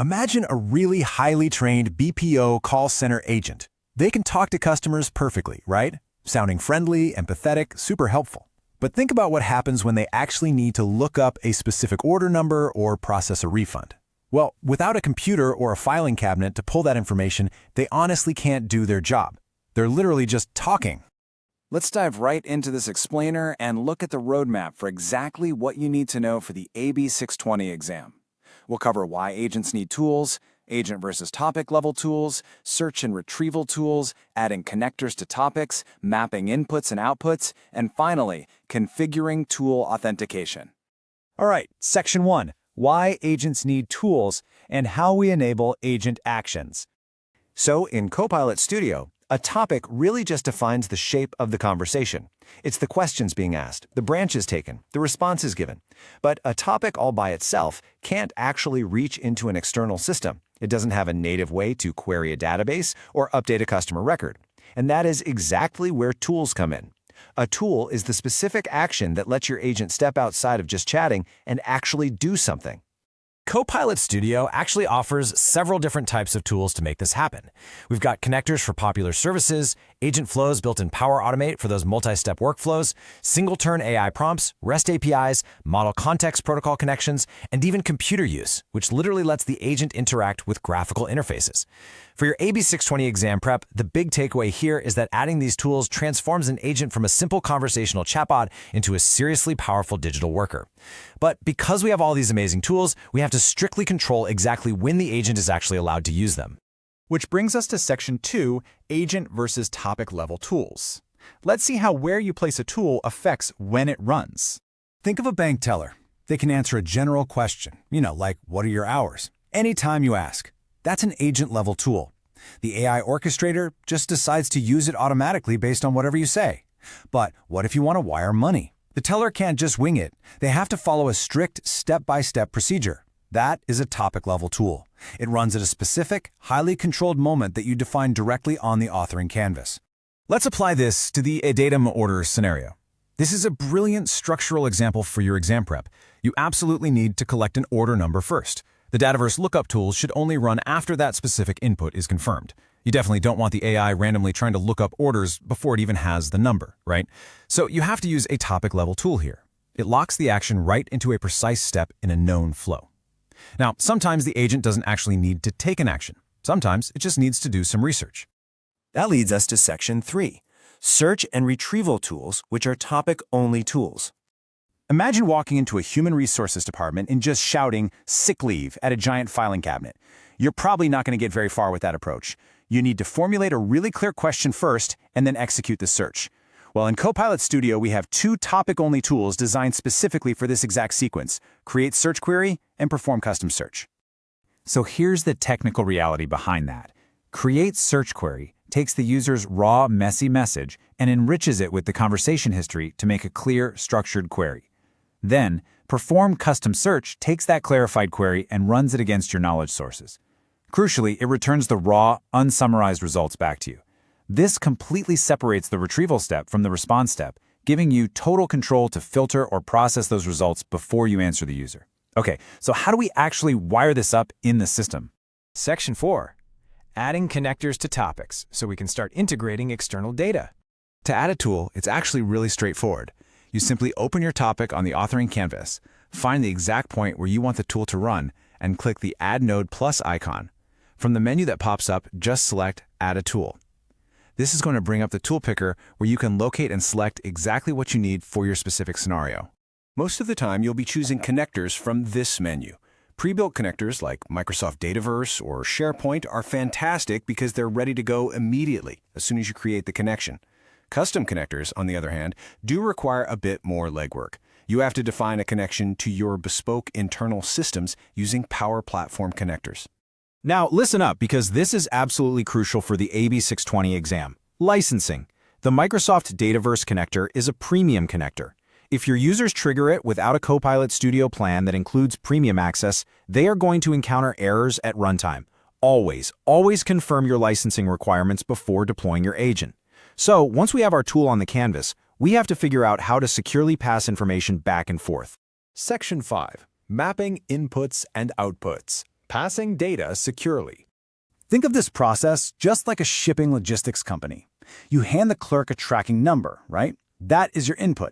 Imagine a really highly trained BPO call center agent. They can talk to customers perfectly, right? Sounding friendly, empathetic, super helpful. But think about what happens when they actually need to look up a specific order number or process a refund. Well, without a computer or a filing cabinet to pull that information, they honestly can't do their job. They're literally just talking. Let's dive right into this explainer and look at the roadmap for exactly what you need to know for the AB 620 exam. We'll cover why agents need tools, agent versus topic level tools, search and retrieval tools, adding connectors to topics, mapping inputs and outputs, and finally, configuring tool authentication. All right, Section 1, why agents need tools and how we enable agent actions. So in Copilot Studio, a topic really just defines the shape of the conversation. It's the questions being asked, the branches taken, the responses given. But a topic all by itself can't actually reach into an external system. It doesn't have a native way to query a database or update a customer record. And that is exactly where tools come in. A tool is the specific action that lets your agent step outside of just chatting and actually do something. Copilot Studio actually offers several different types of tools to make this happen. We've got connectors for popular services, agent flows built in Power Automate for those multi-step workflows, single-turn AI prompts, REST APIs, model context protocol connections, and even computer use, which literally lets the agent interact with graphical interfaces. For your AB 620 exam prep, the big takeaway here is that adding these tools transforms an agent from a simple conversational chatbot into a seriously powerful digital worker. But because we have all these amazing tools, we have to strictly control exactly when the agent is actually allowed to use them. Which brings us to Section 2, agent versus topic level tools. Let's see how where you place a tool affects when it runs. Think of a bank teller. They can answer a general question, like, what are your hours? Anytime you ask. That's an agent-level tool. The AI orchestrator just decides to use it automatically based on whatever you say. But what if you want to wire money? The teller can't just wing it. They have to follow a strict step-by-step procedure. That is a topic-level tool. It runs at a specific, highly controlled moment that you define directly on the authoring canvas. Let's apply this to the datum order scenario. This is a brilliant structural example for your exam prep. You absolutely need to collect an order number first. The Dataverse lookup tools should only run after that specific input is confirmed. You definitely don't want the AI randomly trying to look up orders before it even has the number, right? So you have to use a topic-level tool here. It locks the action right into a precise step in a known flow. Now, sometimes the agent doesn't actually need to take an action. Sometimes it just needs to do some research. That leads us to Section 3, search and retrieval tools, which are topic-only tools. Imagine walking into a human resources department and just shouting sick leave at a giant filing cabinet. You're probably not going to get very far with that approach. You need to formulate a really clear question first and then execute the search. Well, in Copilot Studio, we have two topic-only tools designed specifically for this exact sequence: create search query and perform custom search. So here's the technical reality behind that. Create search query takes the user's raw, messy message and enriches it with the conversation history to make a clear, structured query. Then, perform custom search takes that clarified query and runs it against your knowledge sources. Crucially, it returns the raw, unsummarized results back to you. This completely separates the retrieval step from the response step, giving you total control to filter or process those results before you answer the user. Okay, so how do we actually wire this up in the system? Section 4. Adding connectors to topics so we can start integrating external data. To add a tool, it's actually really straightforward. You simply open your topic on the authoring canvas, find the exact point where you want the tool to run, and click the Add Node Plus icon. From the menu that pops up, just select Add a Tool. This is going to bring up the tool picker where you can locate and select exactly what you need for your specific scenario. Most of the time, you'll be choosing connectors from this menu. Pre-built connectors like Microsoft Dataverse or SharePoint are fantastic because they're ready to go immediately as soon as you create the connection. Custom connectors, on the other hand, do require a bit more legwork. You have to define a connection to your bespoke internal systems using Power Platform connectors. Now, listen up, because this is absolutely crucial for the AB 620 exam. Licensing. The Microsoft Dataverse connector is a premium connector. If your users trigger it without a Copilot Studio plan that includes premium access, they are going to encounter errors at runtime. Always confirm your licensing requirements before deploying your agent. So, once we have our tool on the canvas, we have to figure out how to securely pass information back and forth. Section 5. Mapping inputs and outputs. passing data securely. Think of this process just like a shipping logistics company. You hand the clerk a tracking number, right? That is your input.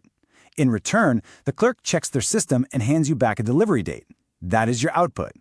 In return, the clerk checks their system and hands you back a delivery date. That is your output.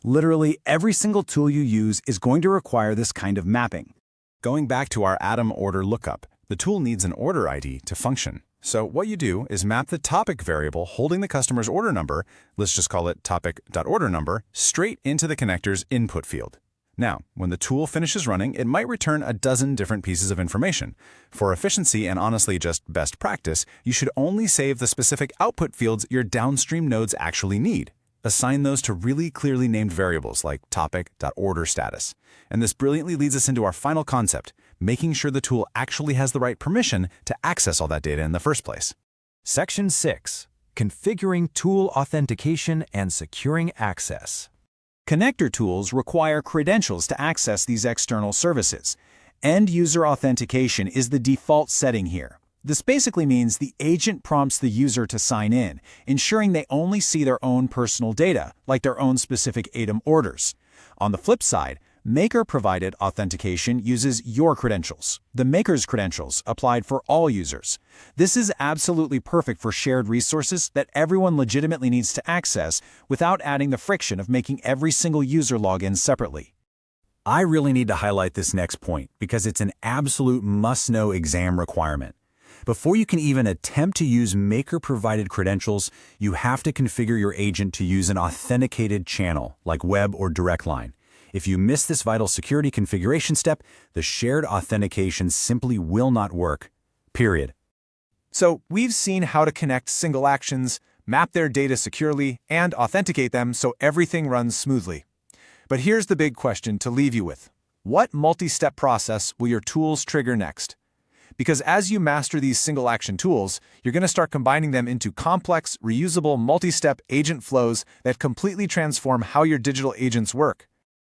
Literally, every single tool you use is going to require this kind of mapping. Going back to our Atom order lookup, the tool needs an order ID to function. So what you do is map the topic variable holding the customer's order number, let's just call it topic.order-number, straight into the connector's input field. Now, when the tool finishes running, it might return a dozen different pieces of information. For efficiency and honestly just best practice, you should only save the specific output fields your downstream nodes actually need. Assign those to really clearly named variables like topic.order-status. And this brilliantly leads us into our final concept, making sure the tool actually has the right permission to access all that data in the first place. Section 6. Configuring tool authentication and securing access. Connector tools require credentials to access these external services. End-user authentication is the default setting here. This basically means the agent prompts the user to sign in, ensuring they only see their own personal data, like their own specific ATOM orders. On the flip side, Maker-provided authentication uses your credentials, the maker's credentials, applied for all users. This is absolutely perfect for shared resources that everyone legitimately needs to access without adding the friction of making every single user log in separately. I really need to highlight this next point because it's an absolute must-know exam requirement. Before you can even attempt to use Maker-provided credentials, you have to configure your agent to use an authenticated channel, like web or direct line. If you miss this vital security configuration step, the shared authentication simply will not work. Period. So we've seen how to connect single actions, map their data securely, and authenticate them so everything runs smoothly. But here's the big question to leave you with. What multi-step process will your tools trigger next? Because as you master these single-action tools, you're going to start combining them into complex, reusable, multi-step agent flows that completely transform how your digital agents work.